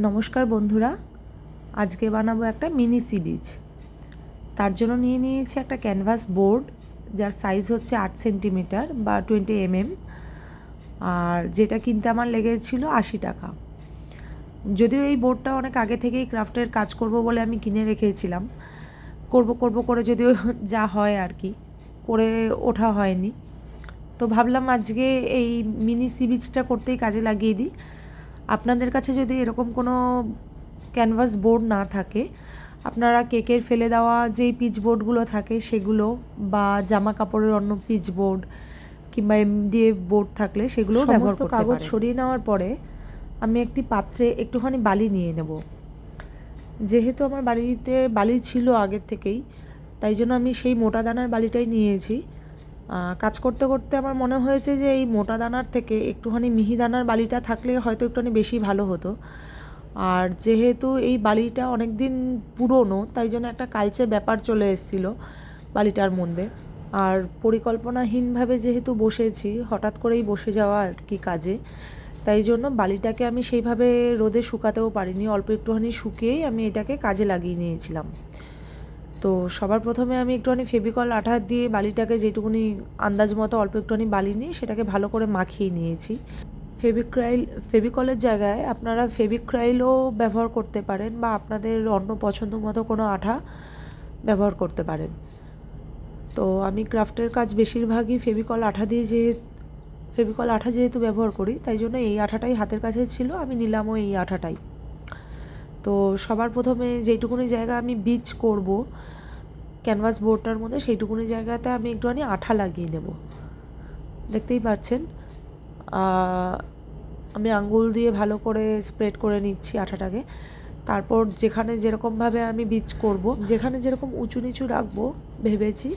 নমস্কার বন্ধুরা, আজকে বানাবো একটা মিনি সি বিচ। তার জন্য নিয়ে নিয়েছি একটা ক্যানভাস বোর্ড, যার সাইজ হচ্ছে 8 সেন্টিমিটার বা 20 mm, আর যেটা কিনতে আমার লেগেছিল 80 টাকা। যদিও এই বোর্ডটা অনেক আগে থেকেই ক্রাফটের কাজ করব বলে আমি কিনে রেখেছিলাম, করব করে যদিও যা হয় আর কি, করে ওঠা হয়নি। তো ভাবলাম আজকে এই মিনি সি বিচটা করতেই কাজে লাগিয়ে দিই। আপনাদের কাছে যদি এরকম কোনো ক্যানভাস বোর্ড না থাকে, আপনারা কেকের ফেলে দেওয়া যেই পিচ বোর্ডগুলো থাকে সেগুলো, বা জামা কাপড়ের অন্য পিচ বোর্ড কিংবা MDF বোর্ড থাকলে সেগুলোও ব্যবহার করতে পারেন। কাগজ সরিয়ে নেওয়ার পরে আমি একটি পাত্রে একটুখানি বালি নিয়ে নেব। যেহেতু আমার বাড়িতে বালি ছিল আগের থেকেই, তাই জন্য আমি সেই মোটা দানার বালিটাই নিয়েছি। কাজ করতে করতে আমার মনে হয়েছে যে এই মোটা দানার থেকে একটুখানি মিহি দানার বালিটা থাকলে হয়তো একটুখানি বেশি ভালো হতো। আর যেহেতু এই বালিটা অনেক দিন পুরনো, তাই জন্য একটা কালচে ব্যাপার চলে এসেছিলো বালিটার মধ্যে। আর পরিকল্পনাহীনভাবে যেহেতু বসেছি, হঠাৎ করেই বসে যাওয়া আর কি কাজে, তাই জন্য বালিটাকে আমি সেইভাবে রোদে শুকাতেও পারিনি। অল্প একটুখানি শুকিয়েই আমি এটাকে কাজে লাগিয়ে নিয়েছিলাম। তো সবার প্রথমে আমি একটুখানি ফেভিকল আঠা দিয়ে বালিটাকে যেটুকুনি আন্দাজ মতো অল্প একটুখানি বালি নিয়ে সেটাকে ভালো করে মাখিয়ে নিয়েছি। ফেভিকলের জায়গায় আপনারা ফেভিক্রাইলও ব্যবহার করতে পারেন, বা আপনাদের অন্য পছন্দ মতো কোনো আঠা ব্যবহার করতে পারেন। তো আমি ক্রাফটের কাজ বেশিরভাগই ফেভিকল আঠা যেহেতু ব্যবহার করি, তাই জন্য এই আঠাটাই হাতের কাছে ছিল, আমি নিলামও এই আঠাটাই। তো সবার প্রথমে যেইটুকুনি জায়গা আমি বিচ করব ক্যানভাস বোর্ডটার মধ্যে, সেইটুকুনি জায়গাতে আমি একটুখানি আঠা লাগিয়ে নেব। দেখতেই পাচ্ছেন, আমি আঙ্গুল দিয়ে ভালো করে স্প্রেড করে নিচ্ছি আঠাটাকে। তারপর যেখানে যেরকমভাবে আমি বিচ করব, যেখানে যেরকম উঁচু নিচু রাখবো ভেবেছি,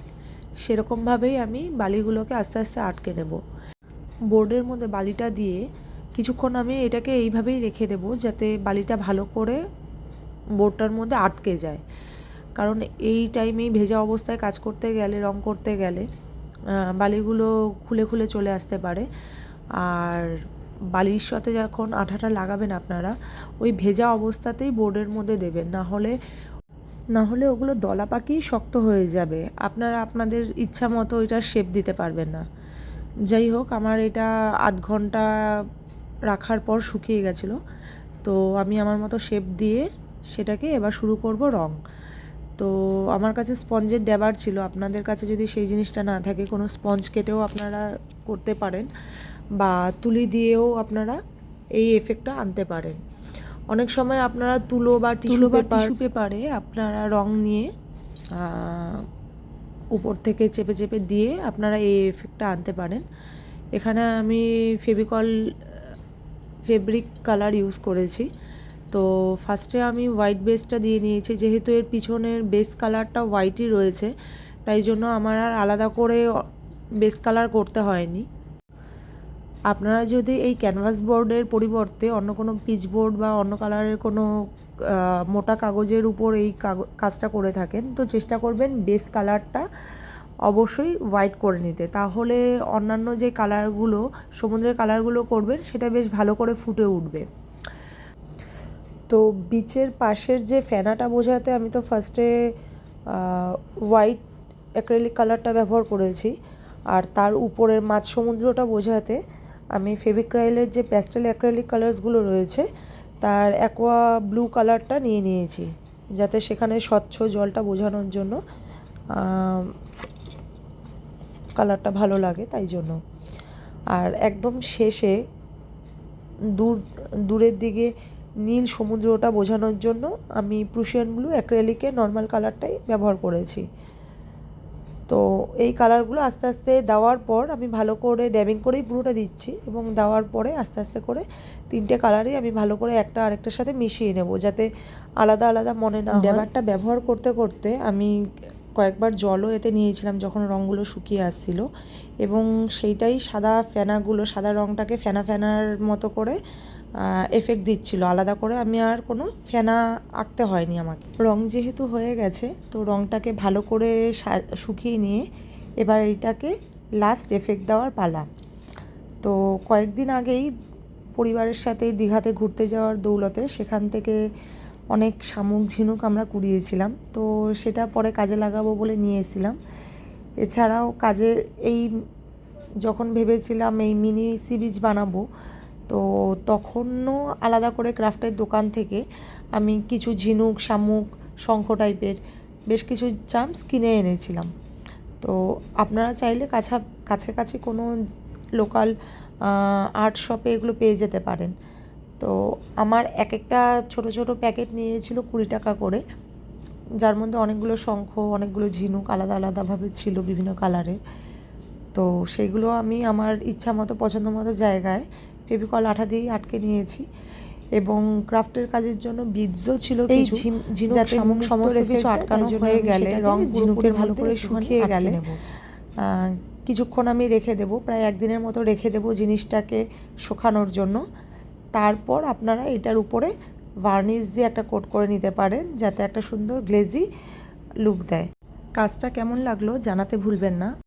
সেরকমভাবেই আমি বালিগুলোকে আস্তে আস্তে আটকে নেব। বোর্ডের মধ্যে বালিটা দিয়ে কিছুক্ষণ আমি এটাকে এইভাবেই রেখে দেব, যাতে বালিটা ভালো করে বোর্ডটার মধ্যে আটকে যায়। কারণ এই টাইমেই ভেজা অবস্থায় কাজ করতে গেলে, রং করতে গেলে বালিগুলো খুলে খুলে চলে আসতে পারে। আর বালির সাথে যখন আঠাটা লাগাবেন আপনারা, ওই ভেজা অবস্থাতেই বোর্ডের মধ্যে দেবেন, না হলে ওগুলো দলা পাকিয়ে শক্ত হয়ে যাবে। আপনারা আপনাদের ইচ্ছা মতো এটার শেপ দিতে পারবেন না। যাই হোক, আমার এটা আধ ঘন্টা রাখার পর শুকিয়ে গেছিলো। তো আমি আমার মতো শেপ দিয়ে সেটাকে এবার শুরু করব রং। তো আমার কাছে স্পঞ্জের ড্যাবার ছিল, আপনাদের কাছে যদি সেই জিনিসটা না থাকে, কোনো স্পঞ্জ কেটেও আপনারা করতে পারেন, বা তুলি দিয়েও আপনারা এই এফেক্টটা আনতে পারেন। অনেক সময় আপনারা তুলো বা টিস্যু পেপারে আপনারা রং নিয়ে উপর থেকে চেপে চেপে দিয়ে আপনারা এই এফেক্টটা আনতে পারেন। এখানে আমি ফেব্রিক কালার ইউজ করেছি। তো ফার্স্টে আমি হোয়াইট বেসটা দিয়ে নিয়েছি, যেহেতু এর পিছনের বেস কালারটা হোয়াইটই রয়েছে, তাই জন্য আমার আর আলাদা করে বেস কালার করতে হয়নি। আপনারা যদি এই ক্যানভাস বোর্ডের পরিবর্তে অন্য কোনো পিচ বোর্ড বা অন্য কালারের কোনো মোটা কাগজের উপর এই কাজটা করে থাকেন, তো চেষ্টা করবেন বেস কালারটা অবশ্যই হোয়াইট করে নিতে। তাহলে অন্যান্য যে কালারগুলো, সমুদ্রের কালারগুলো করবেন, সেটা বেশ ভালো করে ফুটে উঠবে। তো বিচের পাশের যে ফেনাটা বোঝাতে আমি তো ফার্স্টে হোয়াইট অ্যাক্রিলিক কালারটা ব্যবহার করেছি, আর তার উপরের মাঝ সমুদ্রটা বোঝাতে আমি ফেভিক্রাইলের যে প্যাস্টেল অ্যাক্রিলিক কালার্সগুলো রয়েছে তার অ্যাকোয়া ব্লু কালারটা নিয়ে নিয়েছি, যাতে সেখানে স্বচ্ছ জলটা বোঝানোর জন্য কালারটা ভালো লাগে, তাই জন্য। আর একদম শেষে দূরের দিকে নীল সমুদ্রটা বোঝানোর জন্য আমি প্রুশিয়ান ব্লু অ্যাক্রিলিকের নর্মাল কালারটাই ব্যবহার করেছি। তো এই কালারগুলো আস্তে আস্তে দেওয়ার পর আমি ভালো করে ড্যাবিং করেই পুরোটা দিচ্ছি, এবং দেওয়ার পরে আস্তে আস্তে করে তিনটে কালারই আমি ভালো করে একটা আরেকটার সাথে মিশিয়ে নেব, যাতে আলাদা আলাদা মনে না হয়। ড্যাবারটা ব্যবহার করতে করতে আমি কয়েকবার জলও এতে নিয়েছিলাম যখন রঙগুলো শুকিয়ে আসছিল, এবং সেইটাই সাদা রঙটাকে ফেনা ফেনার মতো করে এফেক্ট দিচ্ছিল। আলাদা করে আমি আর কোনো ফেনা আঁকতে হয়নি আমাকে। রং যেহেতু হয়ে গেছে, তো রঙটাকে ভালো করে শুকিয়ে নিয়ে এবার এইটাকে লাস্ট এফেক্ট দেওয়ার পালা। তো কয়েকদিন আগেই পরিবারের সাথে দীঘাতে ঘুরতে যাওয়ার দৌলতে সেখান থেকে অনেক শামুক ঝিনুক আমরা কুড়িয়েছিলাম, তো সেটা পরে কাজে লাগাবো বলে নিয়ে এসেছিলাম। এছাড়াও কাজে এই যখন ভেবেছিলাম এই মিনি সি বিচ বানাবো, তো তখনও আলাদা করে ক্রাফটের দোকান থেকে আমি কিছু ঝিনুক, শামুক, শঙ্খ টাইপের বেশ কিছু চাম্পস কিনে এনেছিলাম। তো আপনারা চাইলে কাছাকাছি কোনো লোকাল আর্ট শপে এগুলো পেয়ে যেতে পারেন। তো আমার একটা ছোটো ছোটো প্যাকেট নিয়েছিল 20 টাকা করে, যার মধ্যে অনেকগুলো শঙ্খ, অনেকগুলো ঝিনুক আলাদা আলাদাভাবে ছিল বিভিন্ন কালারের। তো সেইগুলো আমি আমার ইচ্ছা মতো পছন্দ মতো জায়গায় ফেভিকল আঠা দিয়েই আটকে নিয়েছি, এবং ক্রাফটের কাজের জন্য বিডসও ছিল কিছু, ঝিনুক, শামুক সমস্ত কিছু আটকানো হয়ে গেলে রং ঝিনুকের ভালো করে শুকিয়ে গেলে কিছুক্ষণ আমি রেখে দেবো, প্রায় 1 দিনের মতো রেখে দেবো জিনিসটাকে শুকানোর জন্য। তারপর আপনারা এটার উপরে ভার্নিশ দিয়ে একটা কোট করে নিতে পারেন, যাতে একটা সুন্দর গ্লেজি লুক দেয়। কাজটা কেমন লাগলো জানাতে ভুলবেন না।